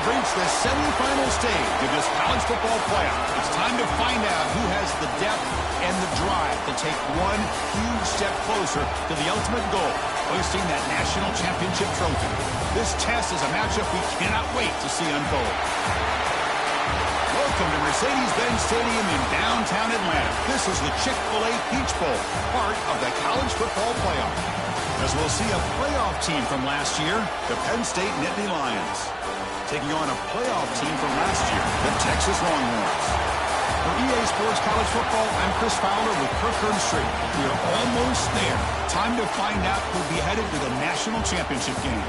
have reached the semifinal stage of this college football playoff. It's time to find out who has the depth and the drive to take one huge step closer to the ultimate goal, hoisting that national championship trophy. This test is a matchup we cannot wait to see unfold. Welcome to Mercedes-Benz Stadium in downtown Atlanta. This is the Chick-fil-A Peach Bowl, part of the college football playoff. As we'll see a playoff team from last year, the Penn State Nittany Lions, taking on a playoff team from last year, the Texas Longhorns. For EA Sports College Football, I'm Chris Fowler with Kirk Herbstreit. We are almost there. Time to find out who'll be headed to the national championship game.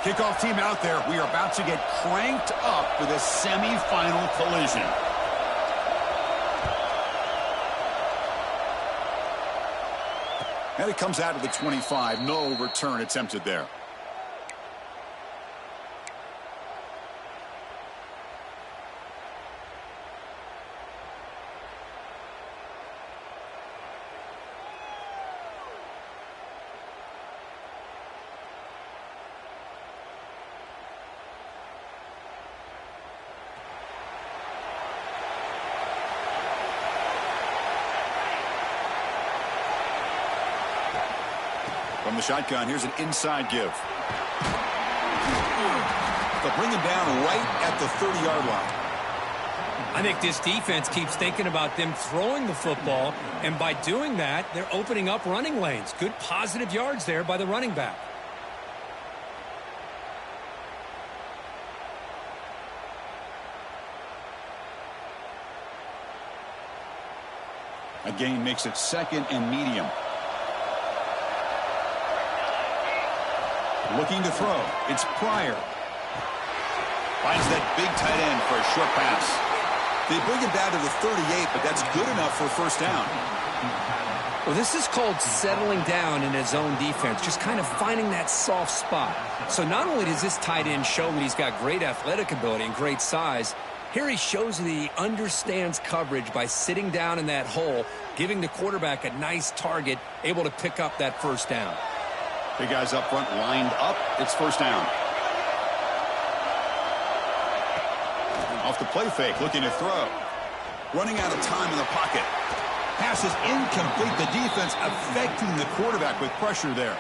Kickoff team out there. We are about to get cranked up for this semifinal collision. And it comes out of the 25. No return attempted there. From the shotgun, here's an inside give. They'll bring him down right at the 30-yard line. I think this defense keeps thinking about them throwing the football, and by doing that, they're opening up running lanes. Good positive yards there by the running back. A gain makes it second and medium. Looking to throw. It's Pryor. Finds that big tight end for a short pass. They bring him down to the 38, but that's good enough for a first down. Well, this is called settling down in his own defense, just kind of finding that soft spot. So not only does this tight end show that he's got great athletic ability and great size, here he shows that he understands coverage by sitting down in that hole, giving the quarterback a nice target, able to pick up that first down. Big guys up front lined up. It's first down. Off the play fake, looking to throw. Running out of time in the pocket. Pass is incomplete. The defense affecting the quarterback with pressure there.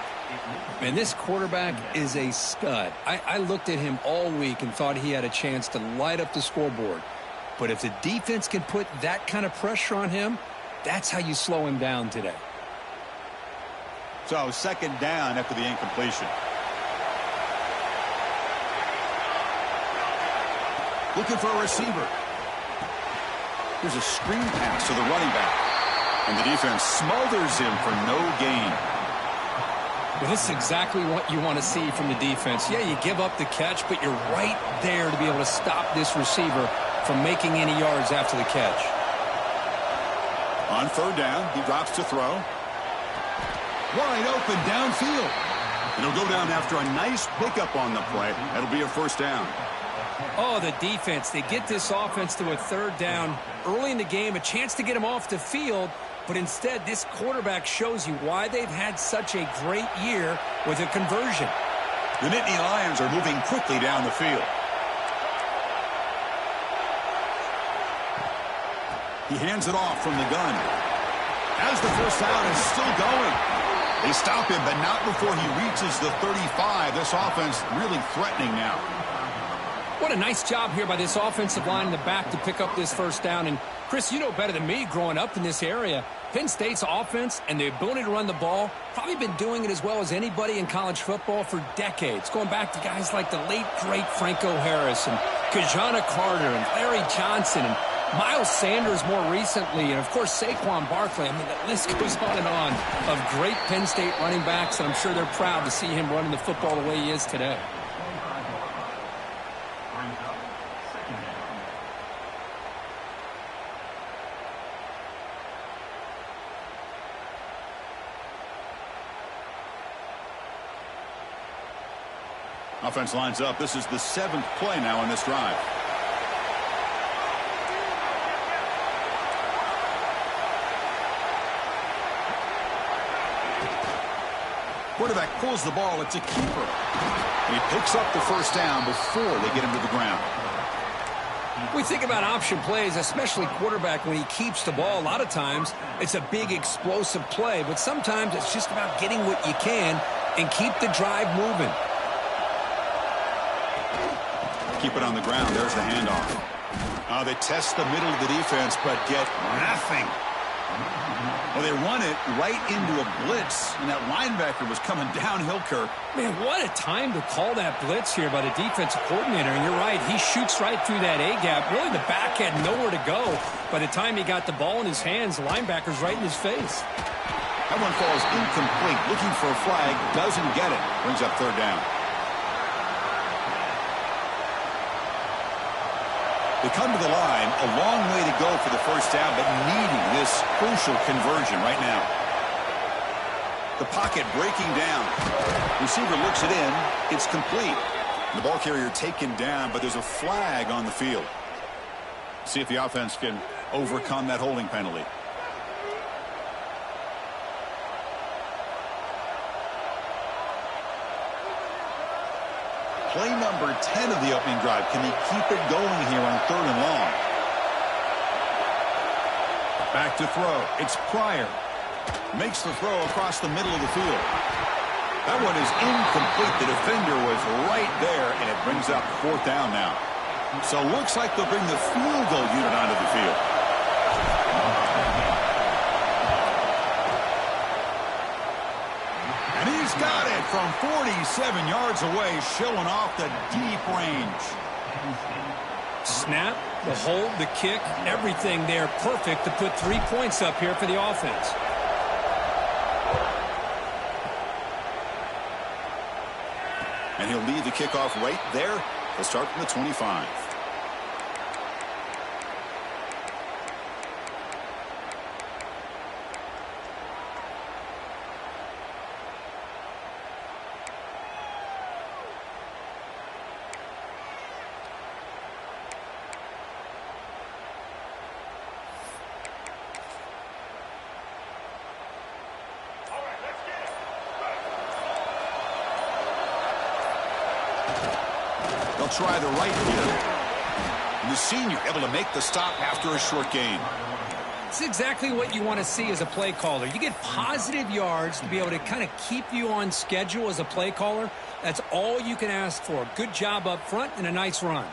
Man, this quarterback is a stud. I looked at him all week and thought he had a chance to light up the scoreboard. But if the defense can put that kind of pressure on him, that's how you slow him down today. So second down after the incompletion. Looking for a receiver. Here's a screen pass to the running back. And the defense smothers him for no gain. Well, this is exactly what you want to see from the defense. Yeah, you give up the catch, but you're right there to be able to stop this receiver from making any yards after the catch. On third down, he drops to throw. Wide open downfield. And he'll go down after a nice pickup on the play. That'll be a first down. Oh, the defense. They get this offense to a third down early in the game, a chance to get him off the field. But instead, this quarterback shows you why they've had such a great year with a conversion. The Nittany Lions are moving quickly down the field. He hands it off from the gun. As the first down is still going. They stop him, but not before he reaches the 35. This offense really threatening now. What a nice job here by this offensive line in the back to pick up this first down. And, Chris, you know better than me growing up in this area, Penn State's offense and the ability to run the ball probably been doing it as well as anybody in college football for decades, going back to guys like the late, great Franco Harris and Kajana Carter and Larry Johnson and Miles Sanders more recently, and, of course, Saquon Barkley. I mean, the list goes on and on of great Penn State running backs, and I'm sure they're proud to see him running the football the way he is today. Offense lines up. This is the 7th play now on this drive. Quarterback pulls the ball. It's a keeper. And he picks up the first down before they get him to the ground. We think about option plays, especially quarterback, when he keeps the ball. A lot of times, it's a big explosive play, but sometimes it's just about getting what you can and keep the drive moving. Keep it on the ground. There's the handoff. They test the middle of the defense, but get nothing. Well, they run it right into a blitz, and that linebacker was coming downhill, Kirk. Man, what a time to call that blitz here by the defensive coordinator. And you're right, he shoots right through that A-gap. Really, the back had nowhere to go. By the time he got the ball in his hands, the linebacker's right in his face. That one falls incomplete. Looking for a flag, doesn't get it. Brings up 3rd down. They come to the line, a long way to go for the first down, but needing this crucial conversion right now. The pocket breaking down. Receiver looks it in. It's complete. The ball carrier taken down, but there's a flag on the field. See if the offense can overcome that holding penalty. Play number 10 of the opening drive. Can he keep it going here on 3rd and long? Back to throw. It's Pryor. Makes the throw across the middle of the field. That one is incomplete. The defender was right there, and it brings up 4th down now. So looks like they'll bring the field goal unit onto the field. And he's got it from 47 yards away, showing off the deep range. Snap, the hold, the kick, everything there perfect to put 3 points up here for the offense. And he'll lead the kickoff right there. He'll start from the 25. They'll try the right here. And the senior able to make the stop after a short gain. It's exactly what you want to see as a play caller. You get positive yards to be able to kind of keep you on schedule as a play caller. That's all you can ask for. Good job up front and a nice run.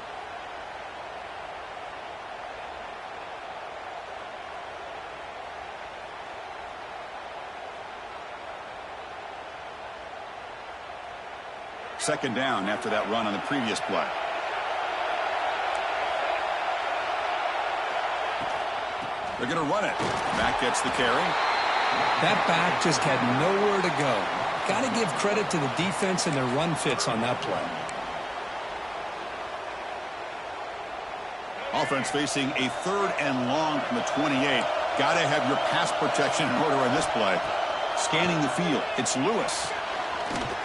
Second down after that run on the previous play. They're going to run it. Back gets the carry. That back just had nowhere to go. Got to give credit to the defense and their run fits on that play. Offense facing a 3rd and long from the 28. Got to have your pass protection in order on this play. Scanning the field. It's Lewis.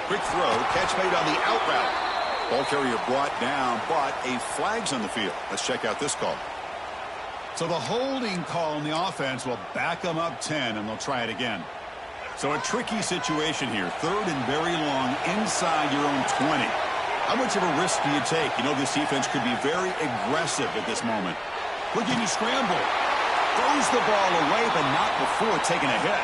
Quick throw, catch made on the out route. Ball carrier brought down, but a flag's on the field. Let's check out this call. So the holding call on the offense will back them up 10, and they'll try it again. So a tricky situation here. 3rd and very long inside your own 20. How much of a risk do you take? You know this defense could be very aggressive at this moment. Looking to scramble. Throws the ball away, but not before taking a hit.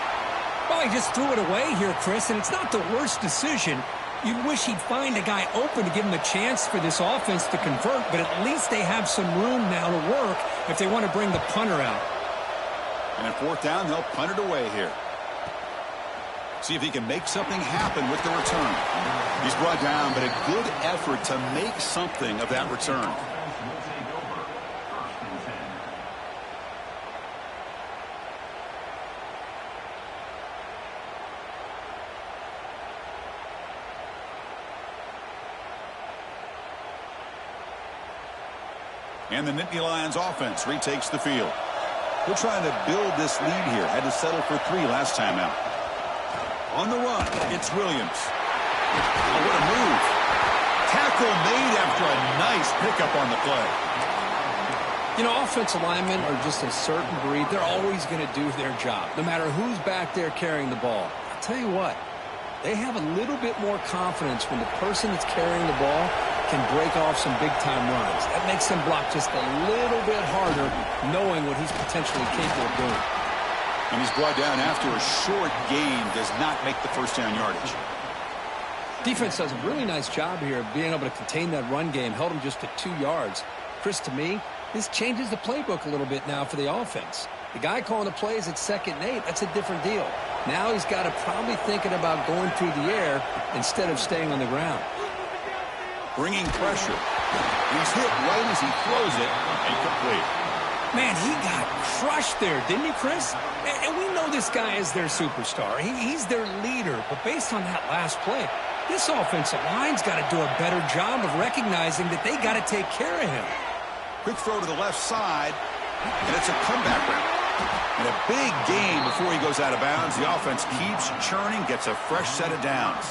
Well, he just threw it away here, Chris, and it's not the worst decision. You wish he'd find a guy open to give him a chance for this offense to convert, but at least they have some room now to work if they want to bring the punter out. And at 4th down, they'll punt it away here. See if he can make something happen with the return. He's brought down, but a good effort to make something of that return. And the Nittany Lions offense retakes the field. They're trying to build this lead here. Had to settle for 3 last time out. On the run, it's Williams. Oh, what a move. tackle made after a nice pickup on the play. You know, offensive linemen are just a certain breed. They're always going to do their job, no matter who's back there carrying the ball. I'll tell you what, they have a little bit more confidence when the person that's carrying the ball can break off some big-time runs. That makes them block just a little bit harder, knowing what he's potentially capable of doing. And he's brought down after a short gain, does not make the first down yardage. Defense does a really nice job here of being able to contain that run game, held him just to 2 yards. Chris, to me, this changes the playbook a little bit now for the offense. The guy calling the plays at 2nd and 8, that's a different deal. Now he's got to probably thinking about going through the air instead of staying on the ground. Bringing pressure. He's hit right as he throws it, incomplete. Man, he got crushed there, didn't he, Chris? And we know this guy is their superstar. He's their leader. But based on that last play, this offensive line's got to do a better job of recognizing that they got to take care of him. Quick throw to the left side, and it's a comeback route. And a big gain before he goes out of bounds. The offense keeps churning, gets a fresh set of downs.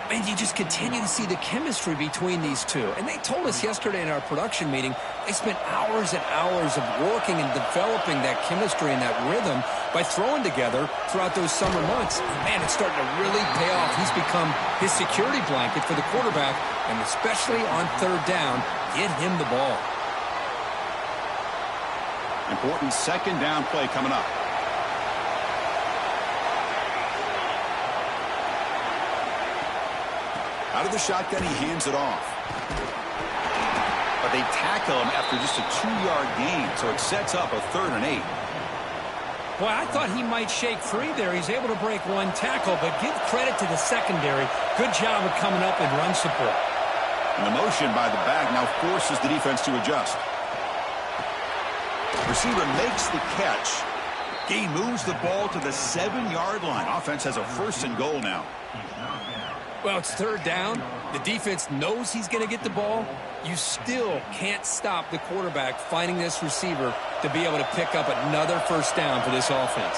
And you just continue to see the chemistry between these two. And they told us yesterday in our production meeting, they spent hours and hours of working and developing that chemistry and that rhythm by throwing together throughout those summer months. And man, it's starting to really pay off. He's become his security blanket for the quarterback, and especially on 3rd down, get him the ball. Important 2nd down play coming up. Out of the shotgun, he hands it off. But they tackle him after just a 2-yard gain, so it sets up a 3rd and 8. Boy, I thought he might shake free there. He's able to break one tackle, but give credit to the secondary. Good job of coming up in run support. And the motion by the back now forces the defense to adjust. Receiver makes the catch. Gain moves the ball to the 7-yard line. Offense has a 1st and goal now. Well, it's 3rd down. The defense knows he's going to get the ball. You still can't stop the quarterback finding this receiver to be able to pick up another 1st down for this offense.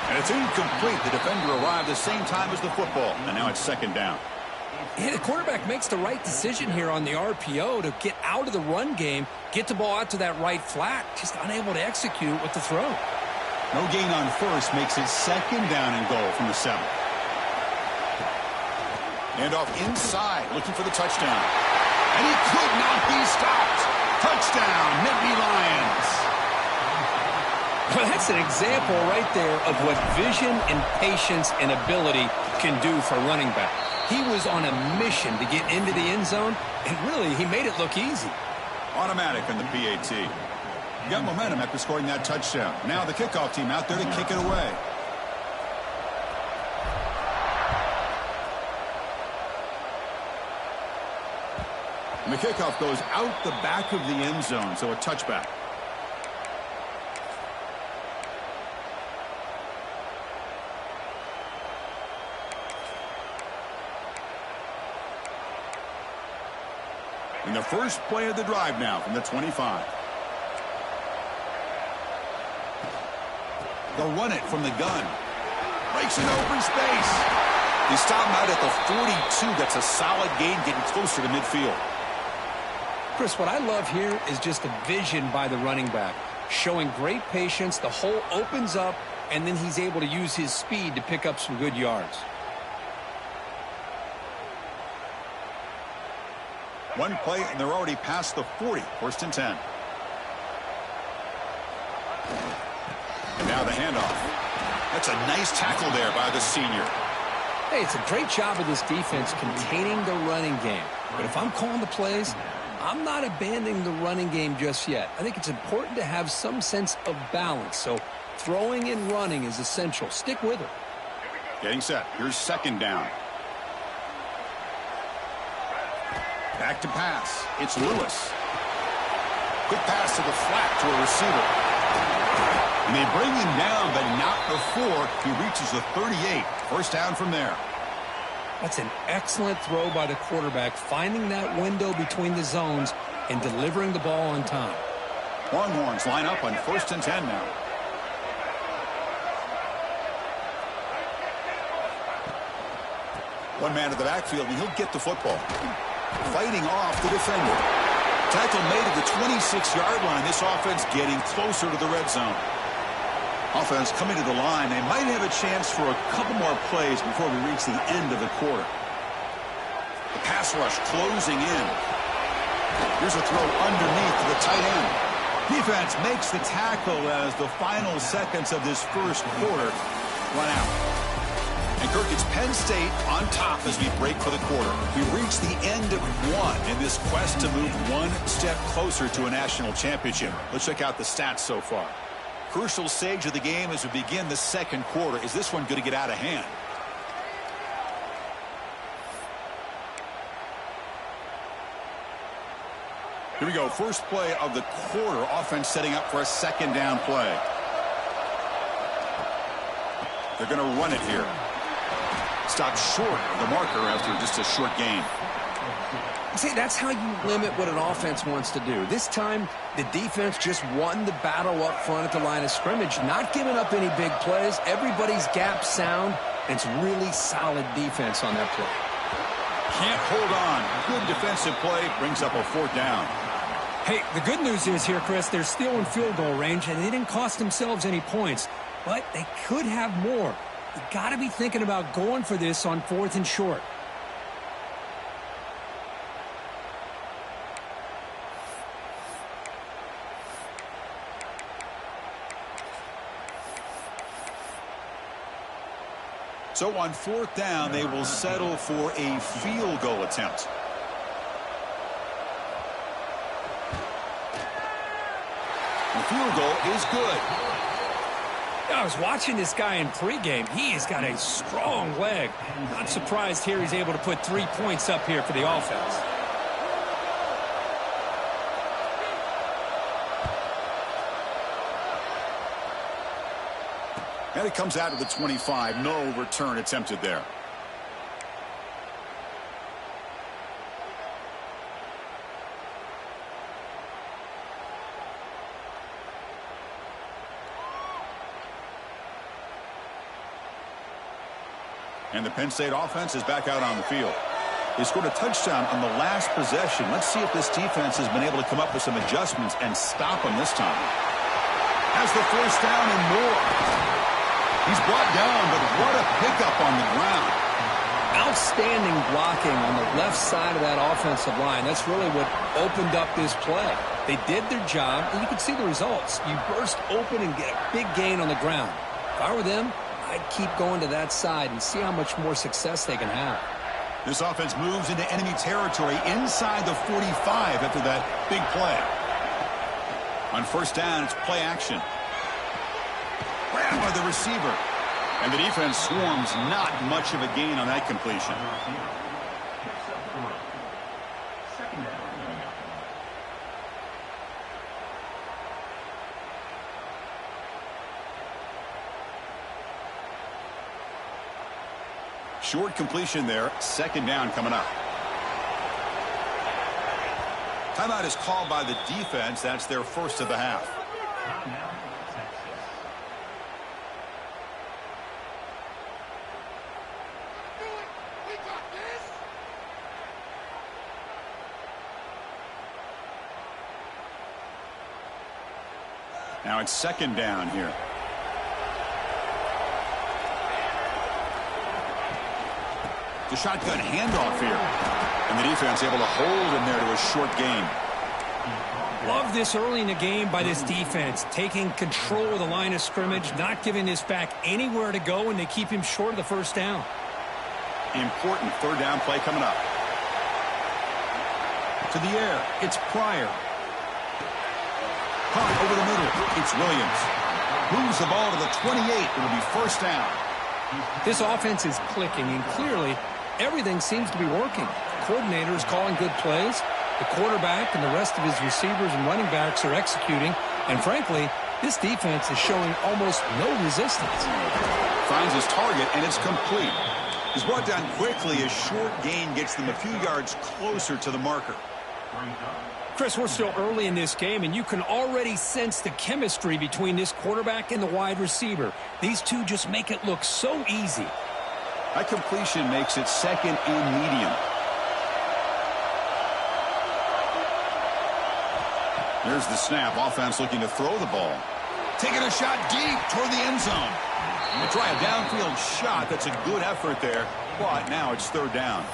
And it's incomplete. The defender arrived the same time as the football. And now it's 2nd down. Yeah, the quarterback makes the right decision here on the RPO to get out of the run game, get the ball out to that right flat, just unable to execute with the throw. No gain on 1st makes it 2nd down and goal from the 7. And off inside, looking for the touchdown. And he could not be stopped. Touchdown, Nittany Lions. Well, that's an example right there of what vision and patience and ability can do for a running back. He was on a mission to get into the end zone, and really, he made it look easy. Automatic on the PAT. You got momentum after scoring that touchdown. Now the kickoff team out there to kick it away. And the kickoff goes out the back of the end zone, so a touchback. And the first play of the drive now from the 25. They'll run it from the gun. Breaks an open space. They stop him out at the 42. That's a solid gain, getting closer to midfield. Chris, what I love here is just the vision by the running back. Showing great patience, the hole opens up, and then he's able to use his speed to pick up some good yards. One play, and they're already past the 40. 1st and 10. And now the handoff. That's a nice tackle there by the senior. Hey, it's a great job of this defense containing the running game. But if I'm calling the plays, I'm not abandoning the running game just yet. I think it's important to have some sense of balance. So throwing and running is essential. Stick with it. Getting set. Here's 2nd down. Back to pass. It's Lewis. Quick pass to the flat to a receiver. And they bring him down, but not before he reaches the 38. 1st down from there. That's an excellent throw by the quarterback, finding that window between the zones and delivering the ball on time. Longhorns line up on 1st and 10 now. One man in the backfield, and he'll get the football. Fighting off the defender. Tackle made at the 26-yard line. This offense getting closer to the red zone. Offense coming to the line. They might have a chance for a couple more plays before we reach the end of the quarter. The pass rush closing in. Here's a throw underneath to the tight end. Defense makes the tackle as the final seconds of this first quarter run out. And Kirk, it's Penn State on top as we break for the quarter. We reach the end of one in this quest to move one step closer to a national championship. Let's check out the stats so far. Crucial stage of the game as we begin the second quarter. Is this one going to get out of hand? Here we go. First play of the quarter. Offense setting up for a second down play. They're going to run it here. Stop short of the marker after just a short gain. See, that's how you limit what an offense wants to do. This time, the defense just won the battle up front at the line of scrimmage, not giving up any big plays. Everybody's gap sound. It's really solid defense on that play. Can't hold on. Good defensive play brings up a fourth down. Hey, the good news is here, Chris, they're still in field goal range, and they didn't cost themselves any points. But they could have more. You got to be thinking about going for this on 4th and short. So on 4th down, they will settle for a field goal attempt. The field goal is good. I was watching this guy in pregame. He has got a strong leg. Not surprised here he's able to put 3 points up here for the offense. And it comes out of the 25. No return attempted there. And the Penn State offense is back out on the field. They scored a touchdown on the last possession. Let's see if this defense has been able to come up with some adjustments and stop them this time. Has the first down and more. He's brought down, but what a pickup on the ground. Outstanding blocking on the left side of that offensive line. That's really what opened up this play. They did their job, and you can see the results. You burst open and get a big gain on the ground. If I were them, I'd keep going to that side and see how much more success they can have. This offense moves into enemy territory inside the 45 after that big play. On first down, it's play action. Grabbed by the receiver. And the defense swarms, not much of a gain on that completion. Short completion there. Second down coming up. Timeout is called by the defense. That's their first of the half. Now it's second down here. The shotgun handoff here. And the defense able to hold him there to a short gain. Love this early in the game by this defense. Taking control of the line of scrimmage, not giving this back anywhere to go, and they keep him short of the first down. Important third down play coming up. To the air, it's Pryor. Caught over the middle, it's Williams. Moves the ball to the 28. It'll be first down. This offense is clicking, and clearly everything seems to be working. The coordinator is calling good plays. The quarterback and the rest of his receivers and running backs are executing. And frankly, this defense is showing almost no resistance. Finds his target, and it's complete. He's brought down quickly. A short gain gets them a few yards closer to the marker. Chris, we're still early in this game, and you can already sense the chemistry between this quarterback and the wide receiver. These two just make it look so easy. That completion makes it second and medium. There's the snap. Offense looking to throw the ball. Taking a shot deep toward the end zone. They try a downfield shot. That's a good effort there, but now it's third down.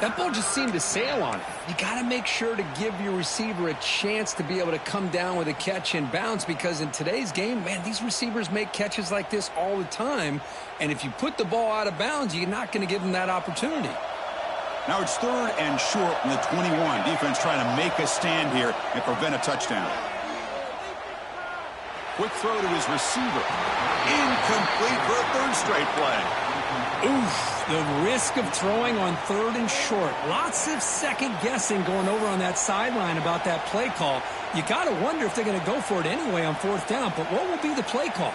That ball just seemed to sail on it. You got to make sure to give your receiver a chance to be able to come down with a catch and bounce, because in today's game, man, these receivers make catches like this all the time, and if you put the ball out of bounds, you're not going to give them that opportunity. Now it's third and short from the 21. Defense trying to make a stand here and prevent a touchdown. Quick throw to his receiver. Incomplete for a third straight play. Oof, the risk of throwing on third and short. Lots of second guessing going over on that sideline about that play call. You got to wonder if they're going to go for it anyway on fourth down, but what will be the play call?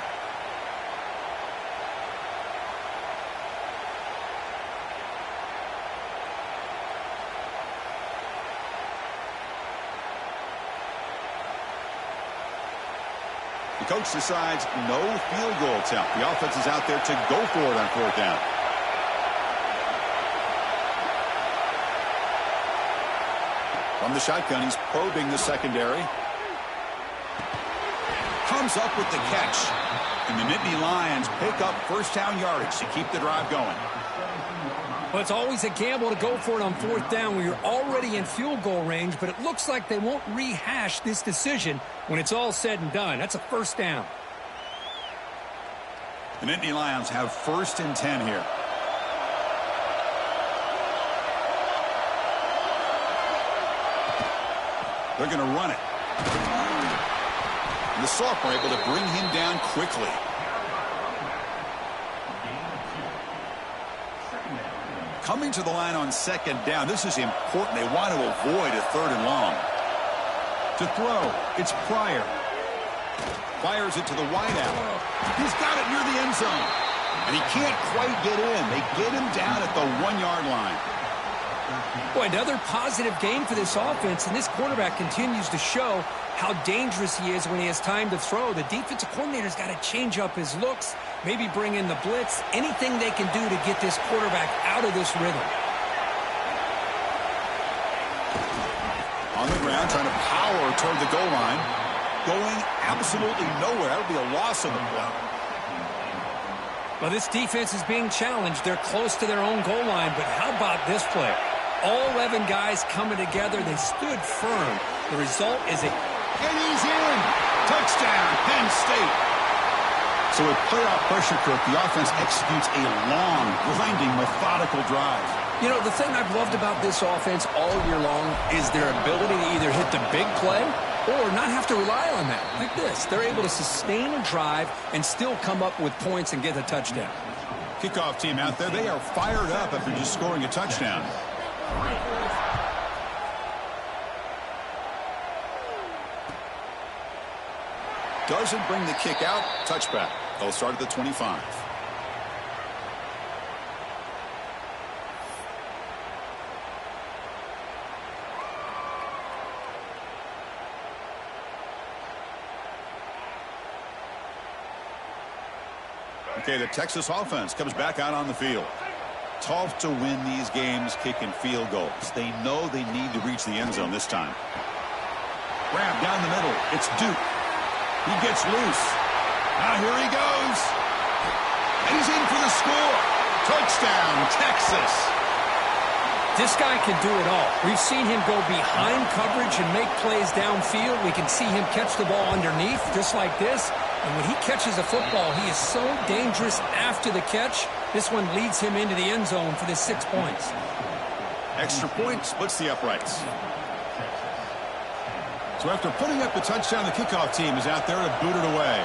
The coach decides no field goal attempt. The offense is out there to go for it on fourth down. From the shotgun, he's probing the secondary. Comes up with the catch. And the Nittany Lions pick up first down yardage to keep the drive going. Well, it's always a gamble to go for it on fourth down when you're already in field goal range, but it looks like they won't rehash this decision when it's all said and done. That's a first down. The Nittany Lions have first and 10 here. They're going to run it. And the sophomore able to bring him down quickly. Coming to the line on second down. This is important. They want to avoid a third and long. To throw, it's Pryor. Fires it to the wideout. He's got it near the end zone. And he can't quite get in. They get him down at the 1-yard line. Boy, another positive game for this offense, and this quarterback continues to show how dangerous he is when he has time to throw. The defensive coordinator's got to change up his looks, maybe bring in the blitz, anything they can do to get this quarterback out of this rhythm. On the ground, trying to power toward the goal line. Going absolutely nowhere. That'll be a loss of the play. Well, this defense is being challenged. They're close to their own goal line, but how about this play? All 11 guys coming together. They stood firm. The result is and he's in. Touchdown, Penn State. So with playoff pressure, Kirk, the offense executes a long, grinding, methodical drive. You know, the thing I've loved about this offense all year long is their ability to either hit the big play or not have to rely on that. Like this, they're able to sustain a drive and still come up with points and get a touchdown. Kickoff team out there, they are fired up after just scoring a touchdown. Doesn't bring the kick out. Touchback. They'll start at the 25. Okay, the Texas offense comes back out on the field. Tough to win these games kicking field goals. They know they need to reach the end zone this time. Grab down the middle. It's Duke. He gets loose. Now here he goes. And he's in for the score. Touchdown, Texas. This guy can do it all. We've seen him go behind coverage and make plays downfield. We can see him catch the ball underneath, just like this. And when he catches a football, he is so dangerous after the catch. This one leads him into the end zone for the 6 points. Extra point splits the uprights. So after putting up the touchdown, the kickoff team is out there to boot it away.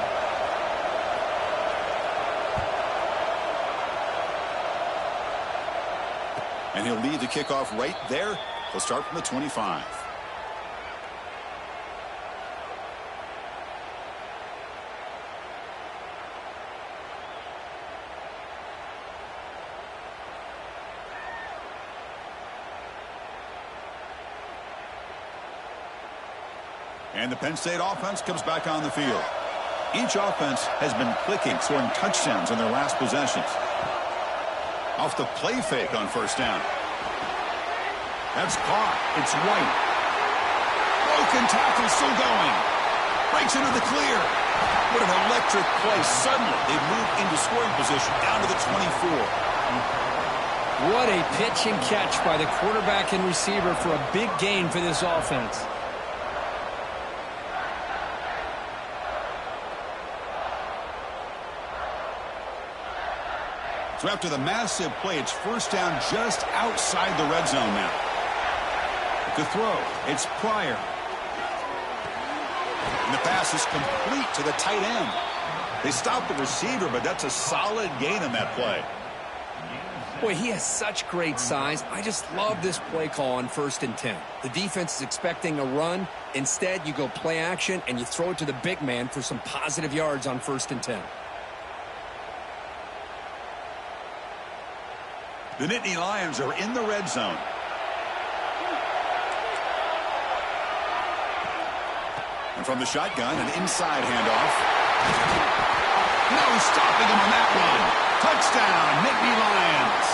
And he'll lead the kickoff right there. He'll start from the 25. And the Penn State offense comes back on the field. Each offense has been clicking, scoring touchdowns in their last possessions. Off the play fake on first down. That's caught. It's White. Broken tackle still going. Breaks into the clear. What an electric play. Suddenly, they move into scoring position down to the 24. What a pitch and catch by the quarterback and receiver for a big gain for this offense. So after the massive play, it's first down just outside the red zone now. To throw, it's Pryor. And the pass is complete to the tight end. They stopped the receiver, but that's a solid gain on that play. Boy, he has such great size. I just love this play call on 1st and 10. The defense is expecting a run. Instead, you go play action, and you throw it to the big man for some positive yards on 1st and 10. The Nittany Lions are in the red zone. And from the shotgun, an inside handoff. No stopping him on that one. Touchdown, Nittany Lions.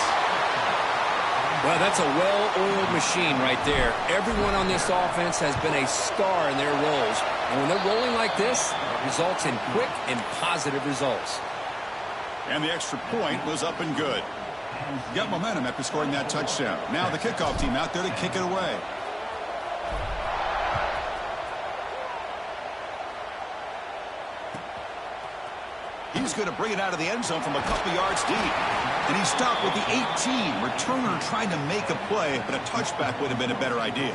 Well, that's a well-oiled machine right there. Everyone on this offense has been a star in their roles. And when they're rolling like this, it results in quick and positive results. And the extra point was up and good. Got momentum after scoring that touchdown. Now the kickoff team out there to kick it away. He's going to bring it out of the end zone from a couple yards deep. And he stopped with the 18. Returner trying to make a play, but a touchback would have been a better idea.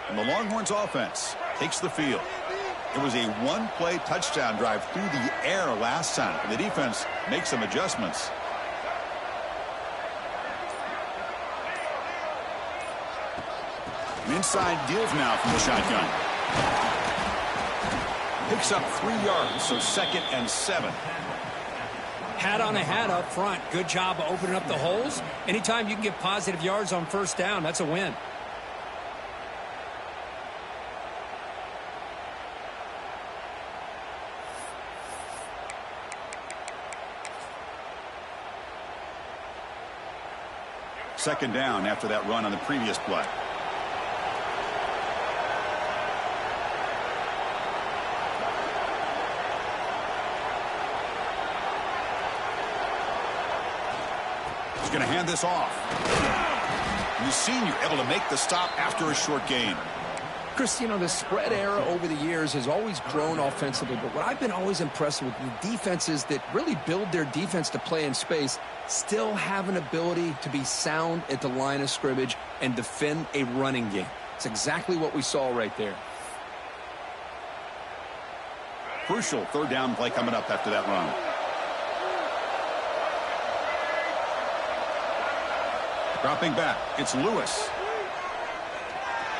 And the Longhorns offense takes the field. It was a one-play touchdown drive through the air last time. And the defense makes some adjustments. An inside deals now from the shotgun. Picks up 3 yards, so 2nd and 7. Hat on a hat up front. Good job of opening up the holes. Anytime you can get positive yards on first down, that's a win. Second down after that run on the previous play. He's going to hand this off. And the senior able to make the stop after a short gain. Chris, you know, the spread era over the years has always grown offensively, but what I've been always impressed with, the defenses that really build their defense to play in space still have an ability to be sound at the line of scrimmage and defend a running game. It's exactly what we saw right there. Crucial third down play coming up after that run. Dropping back, it's Lewis.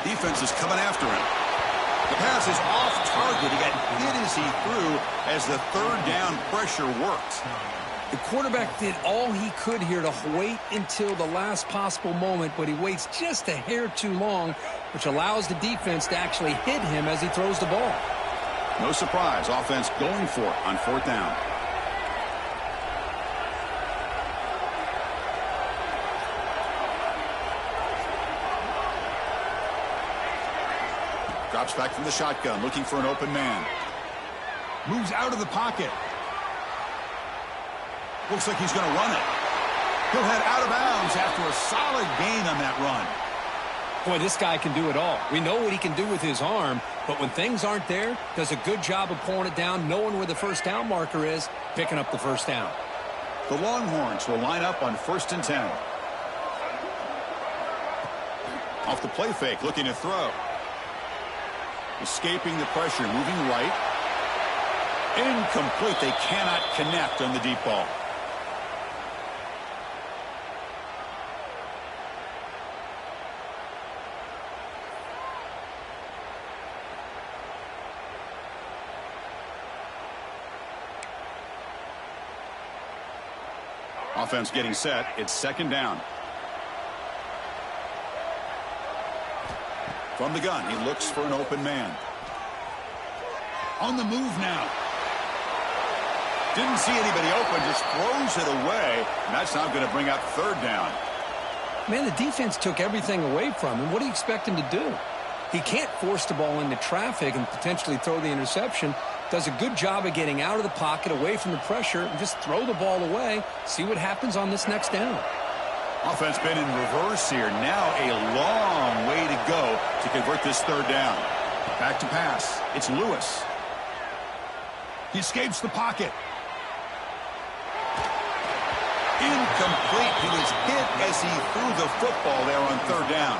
Defense is coming after him. The pass is off target. He got hit as he threw as the third down pressure worked. The quarterback did all he could here to wait until the last possible moment, but he waits just a hair too long, which allows the defense to actually hit him as he throws the ball. No surprise, offense going for it on 4th down. Drops back from the shotgun, looking for an open man. Moves out of the pocket. Looks like he's going to run it. He'll head out of bounds after a solid gain on that run. Boy, this guy can do it all. We know what he can do with his arm, but when things aren't there, does a good job of pulling it down, knowing where the first down marker is, picking up the first down. The Longhorns will line up on 1st and 10. Off the play fake, looking to throw. Escaping the pressure, moving right. Incomplete. They cannot connect on the deep ball. Offense getting set. It's 2nd down. From the gun, he looks for an open man. On the move now. Didn't see anybody open, just throws it away. And that's now going to bring up third down. Man, the defense took everything away from him. What do you expect him to do? He can't force the ball into traffic and potentially throw the interception. Does a good job of getting out of the pocket, away from the pressure, and just throw the ball away. See what happens on this next down. Offense been in reverse here. Now a long way to go to convert this third down. Back to pass. It's Lewis. He escapes the pocket. Incomplete. He was hit as he threw the football there on third down.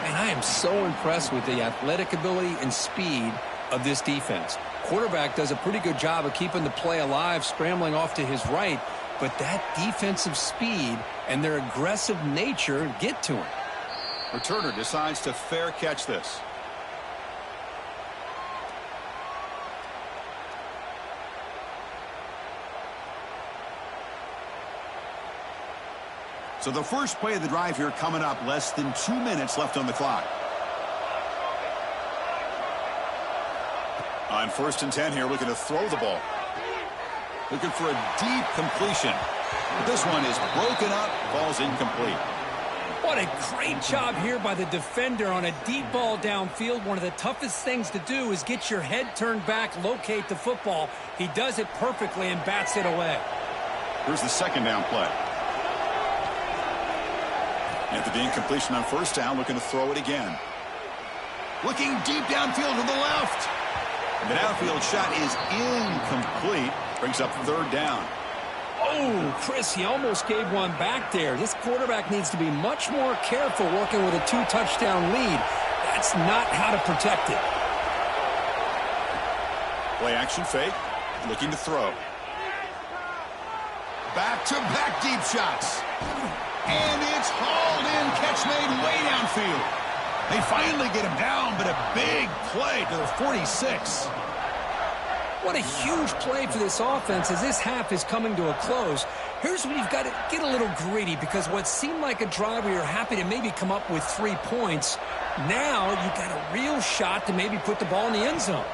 And I am so impressed with the athletic ability and speed of this defense. Quarterback does a pretty good job of keeping the play alive, scrambling off to his right, but that defensive speed and their aggressive nature get to him. Returner decides to fair catch this. So the first play of the drive here coming up, less than 2 minutes left on the clock. On 1st and 10 here, looking to throw the ball. Looking for a deep completion. But this one is broken up, falls incomplete. What a great job here by the defender on a deep ball downfield. One of the toughest things to do is get your head turned back, locate the football. He does it perfectly and bats it away. Here's the second down play. After the incompletion on 1st down, looking to throw it again. Looking deep downfield to the left. And the downfield shot is incomplete. Brings up 3rd down. Oh, Chris, he almost gave one back there. This quarterback needs to be much more careful working with a 2-touchdown lead. That's not how to protect it. Play action fake. Looking to throw. Back-to-back deep shots. And it's hauled in. Catch made way downfield. They finally get him down, but a big play to the 46. What a huge play for this offense as this half is coming to a close. Here's where you've got to get a little greedy, because what seemed like a drive where you're happy to maybe come up with 3 points, now you've got a real shot to maybe put the ball in the end zone.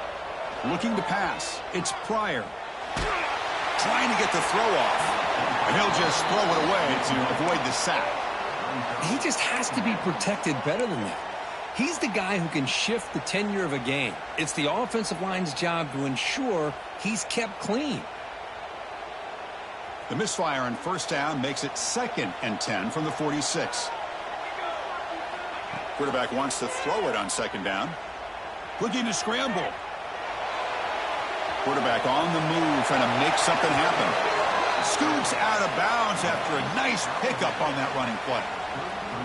Looking to pass. It's Pryor. Trying to get the throw off. And he'll just throw it away to avoid the sack. He just has to be protected better than that. He's the guy who can shift the tenure of a game. It's the offensive line's job to ensure he's kept clean. The misfire on 1st down makes it 2nd and 10 from the 46. Quarterback wants to throw it on 2nd down. Looking to scramble. Quarterback on the move, trying to make something happen. Scoots out of bounds after a nice pickup on that running play.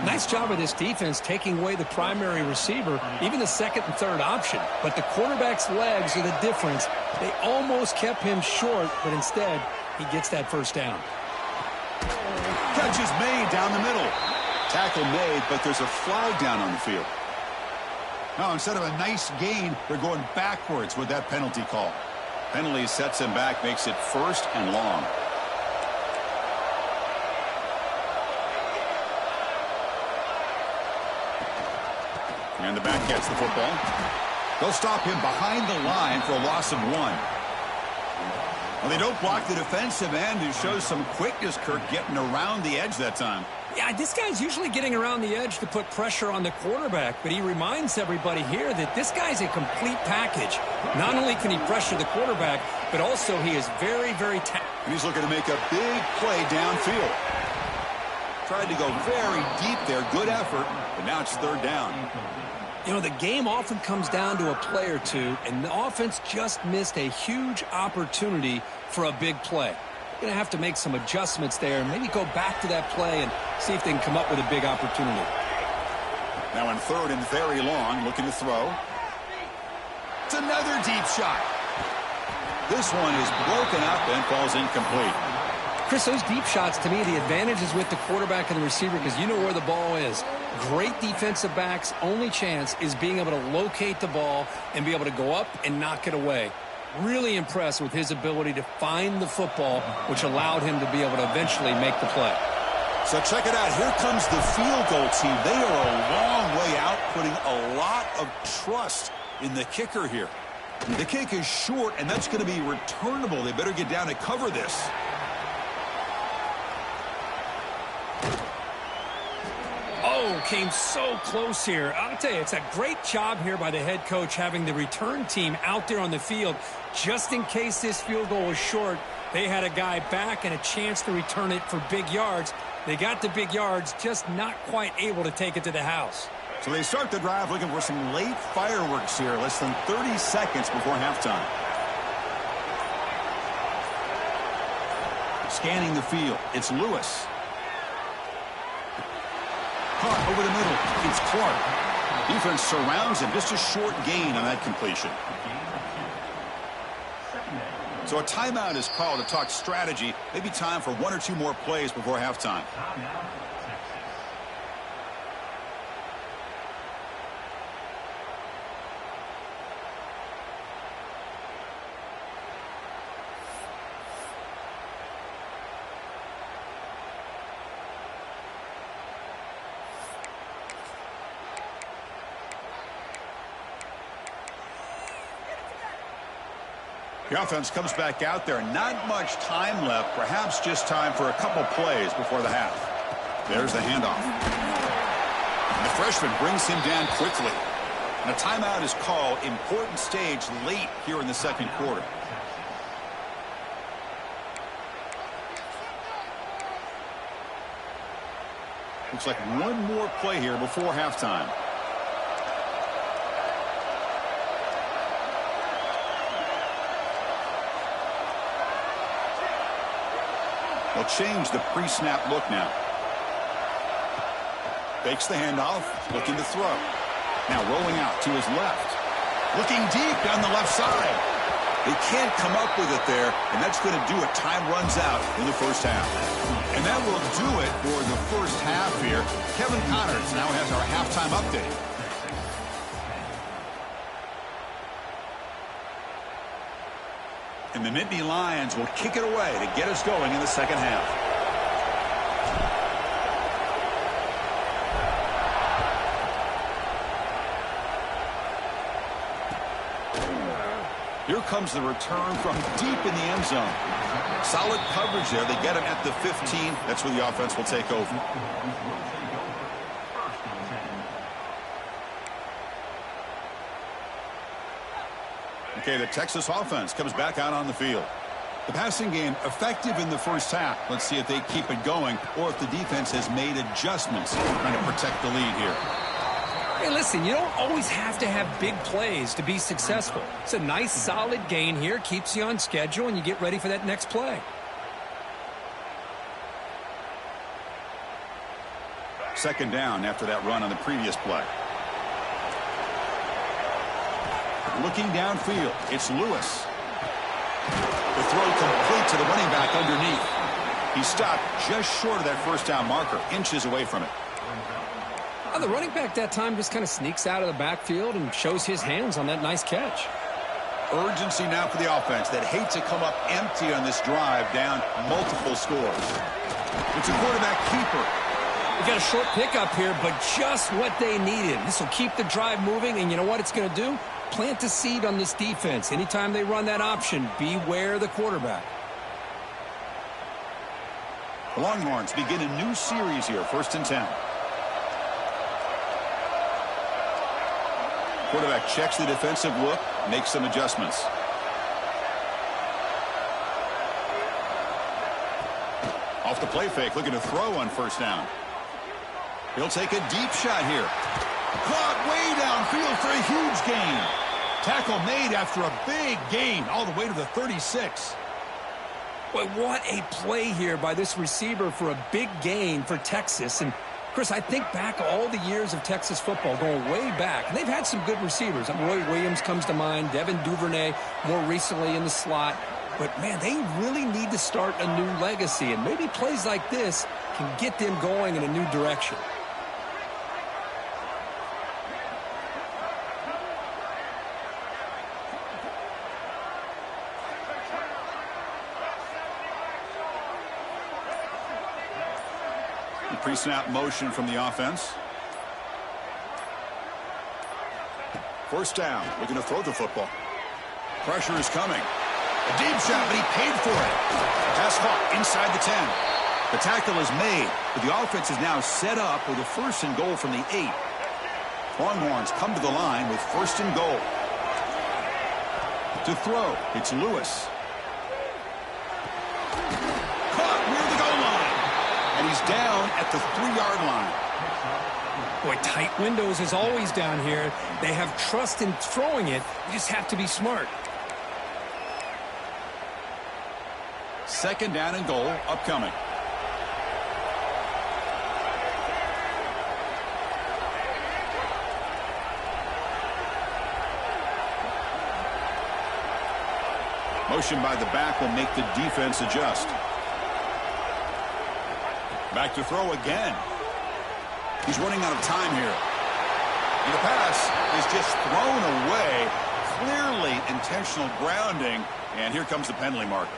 Nice job of this defense taking away the primary receiver, even the 2nd and 3rd option. But the quarterback's legs are the difference. They almost kept him short, but instead, he gets that 1st down. Catch is made down the middle. Tackle made, but there's a flag down on the field. Now, instead of a nice gain, they're going backwards with that penalty call. Penalty sets him back, makes it 1st and long. And the back gets the football. They'll stop him behind the line for a loss of 1. Well, they don't block the defensive end, who shows some quickness, Kirk, getting around the edge that time. Yeah, this guy's usually getting around the edge to put pressure on the quarterback, but he reminds everybody here that this guy's a complete package. Not only can he pressure the quarterback, but also he is very, very talented. And he's looking to make a big play downfield. Tried to go very deep there. Good effort, but now it's 3rd down. You know, the game often comes down to a play or two, and the offense just missed a huge opportunity for a big play. Going to have to make some adjustments there and maybe go back to that play and see if they can come up with a big opportunity. Now in 3rd and very long, looking to throw. It's another deep shot. This one is broken up and falls incomplete. Chris, those deep shots, to me, the advantage is with the quarterback and the receiver because you know where the ball is. Great defensive backs' only chance is being able to locate the ball and be able to go up and knock it away. Really impressed with his ability to find the football, which allowed him to be able to eventually make the play. So check it out. Here comes the field goal team. They are a long way out putting a lot of trust in the kicker here. The kick is short, and that's going to be returnable. They better get down and cover this. Oh, came so close here. I'll tell you, it's a great job here by the head coach having the return team out there on the field. Just in case this field goal was short, they had a guy back and a chance to return it for big yards. They got the big yards, just not quite able to take it to the house. So they start the drive looking for some late fireworks here, less than 30 seconds before halftime. Scanning the field, it's Lewis. Caught over the middle, it's Clark. Defense surrounds him, just a short gain on that completion. So a timeout is called to talk strategy. Maybe time for one or two more plays before halftime. The offense comes back out there. Not much time left. Perhaps just time for a couple plays before the half. There's the handoff. And the freshman brings him down quickly. And a timeout is called. Important stage late here in the second quarter. Looks like one more play here before halftime. They'll change the pre-snap look now. Fakes the handoff, looking to throw. Now rolling out to his left. Looking deep down the left side. They can't come up with it there, and that's going to do it. Time runs out in the first half. And that will do it for the first half here. Kevin Connors now has our halftime update. And the Nittany Lions will kick it away to get us going in the second half. Here comes the return from deep in the end zone. Solid coverage there. They get him at the 15. That's where the offense will take over. Okay, the Texas offense comes back out on the field. The passing game effective in the first half. Let's see if they keep it going or if the defense has made adjustments trying to protect the lead here. Hey, listen, you don't always have to have big plays to be successful. It's a nice, solid gain here. Keeps you on schedule, and you get ready for that next play. Second down after that run on the previous play. Looking downfield, it's Lewis. The throw complete to the running back underneath. He stopped just short of that first down marker, inches away from it. The running back that time just kind of sneaks out of the backfield and shows his hands on that nice catch. Urgency now for the offense that hate to come up empty on this drive, down multiple scores. It's a quarterback keeper. We've got a short pickup here, but just what they needed. This will keep the drive moving, and you know what it's going to do? Plant a seed on this defense. Anytime they run that option, beware the quarterback. The Longhorns begin a new series here, 1st and 10. Quarterback checks the defensive look, makes some adjustments. Off the play fake, looking to throw on first down. He'll take a deep shot here. Caught way downfield for a huge gain. Tackle made after a big gain all the way to the 36. Boy, what a play here by this receiver for a big gain for Texas. And, Chris, I think back all the years of Texas football, going way back, and they've had some good receivers. Roy Williams comes to mind, Devin Duvernay more recently in the slot. But, man, they really need to start a new legacy, and maybe plays like this can get them going in a new direction. Pre-snap motion from the offense. First down, looking to throw the football. Pressure is coming. A deep shot, but he paid for it. Pass caught inside the 10. The tackle is made, but the offense is now set up with a first and goal from the 8. Longhorns come to the line with first and goal. To throw, it's Lewis. Caught near the goal line. And he's down at the 3-yard line. Boy, tight windows is always down here. They have trust in throwing it. You just have to be smart. Second down and goal upcoming. Motion by the back will make the defense adjust. Back to throw again. He's running out of time here. And the pass is just thrown away. Clearly intentional grounding. And here comes the penalty marker.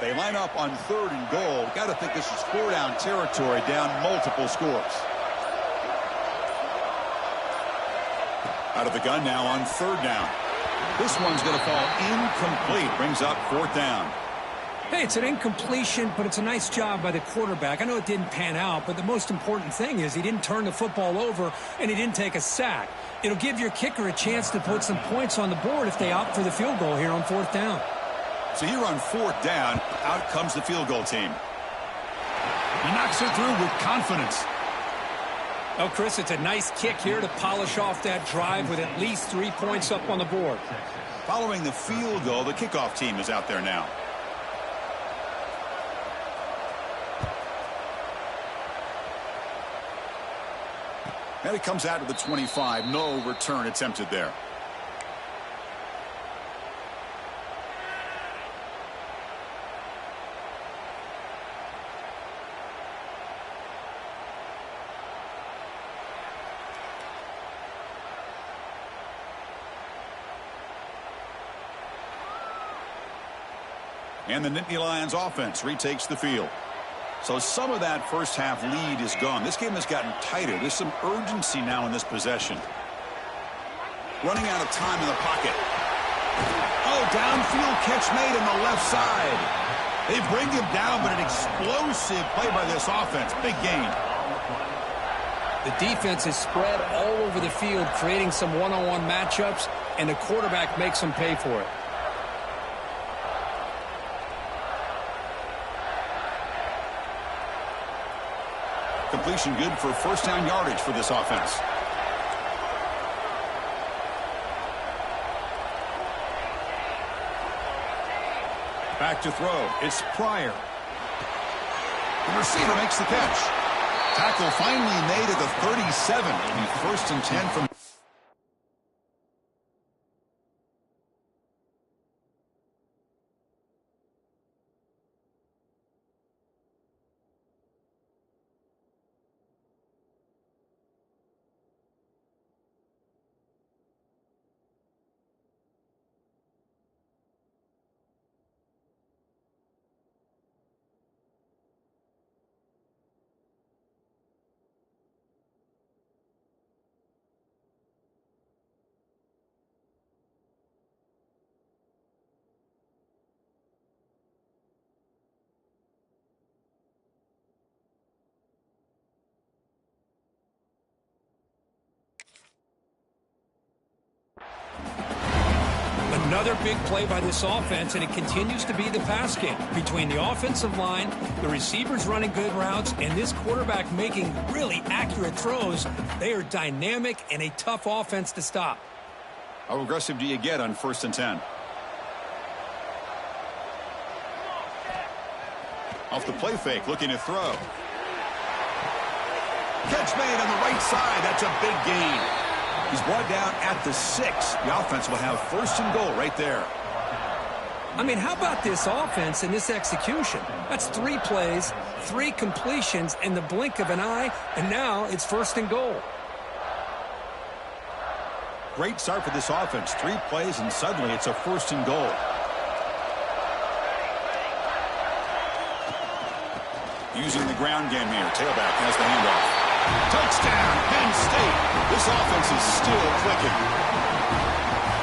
They line up on third and goal. Got to think this is 4-down territory, down multiple scores. Out of the gun now on third down. This one's going to fall incomplete. Brings up fourth down. Hey, it's an incompletion, but it's a nice job by the quarterback. I know it didn't pan out, but the most important thing is he didn't turn the football over and he didn't take a sack. It'll give your kicker a chance to put some points on the board if they opt for the field goal here on fourth down. So here on fourth down, out comes the field goal team. He knocks it through with confidence. Oh, Chris, it's a nice kick here to polish off that drive with at least 3 points up on the board. Following the field goal, the kickoff team is out there now. And it comes out to the 25. No return attempted there. And the Nittany Lions offense retakes the field. So some of that first half lead is gone. This game has gotten tighter. There's some urgency now in this possession. Running out of time in the pocket. Oh, downfield catch made on the left side. They bring him down, but an explosive play by this offense. Big gain. The defense is spread all over the field, creating some one-on-one matchups, and the quarterback makes them pay for it. Completion good for first down yardage for this offense. Back to throw. It's Pryor. The receiver makes the catch. Tackle finally made at the 37. It'll be first and 10 from... Another big play by this offense, and it continues to be the pass game. Between the offensive line, the receivers running good routes, and this quarterback making really accurate throws, they are dynamic and a tough offense to stop. How aggressive do you get on first and 10? Off the play fake, looking to throw. Catch made on the right side. That's a big gain. He's brought down at the 6. The offense will have first and goal right there. I mean, how about this offense and this execution? That's 3 plays, 3 completions in the blink of an eye, and now it's first and goal. Great start for this offense. 3 plays, and suddenly it's a first and goal. Using the ground game here. Tailback has the handoff. Touchdown, Penn State. This offense is still clicking.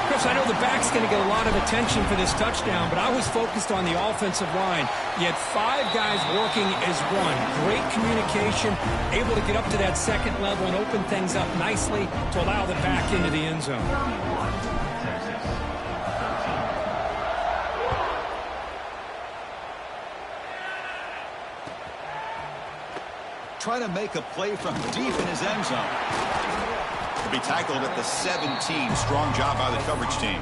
Chris, I know the back's going to get a lot of attention for this touchdown, but I was focused on the offensive line. You had 5 guys working as one. Great communication, able to get up to that second level and open things up nicely to allow the back into the end zone. Trying to make a play from deep in his end zone. To be tackled at the 17. Strong job by the coverage team.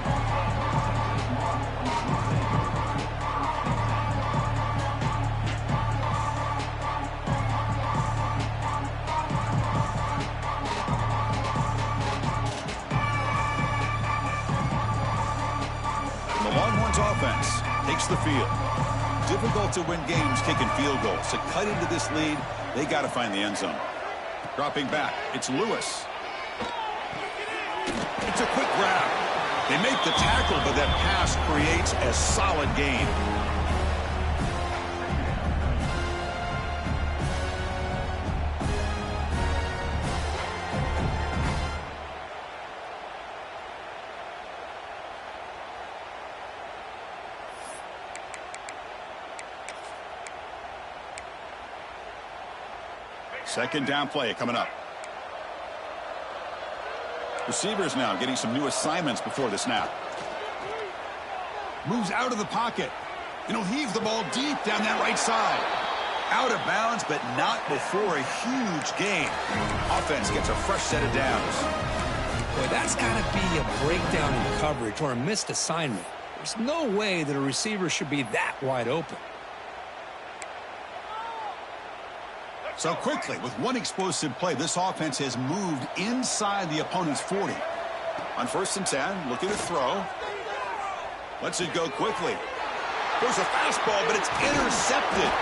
The Longhorns offense takes the field. Difficult to win games kicking field goals. To cut into this lead, they got to find the end zone. Dropping back, it's Lewis. It's a quick grab. They make the tackle, but that pass creates a solid gain. Second down play coming up. Receivers now getting some new assignments before the snap. Moves out of the pocket. And he'll heave the ball deep down that right side. Out of bounds, but not before a huge gain. Offense gets a fresh set of downs. Boy, that's got to be a breakdown in coverage or a missed assignment. There's no way that a receiver should be that wide open. So quickly, with one explosive play, this offense has moved inside the opponent's 40. On 1st and 10, looking to throw. Lets it go quickly. There's a fastball, but it's intercepted.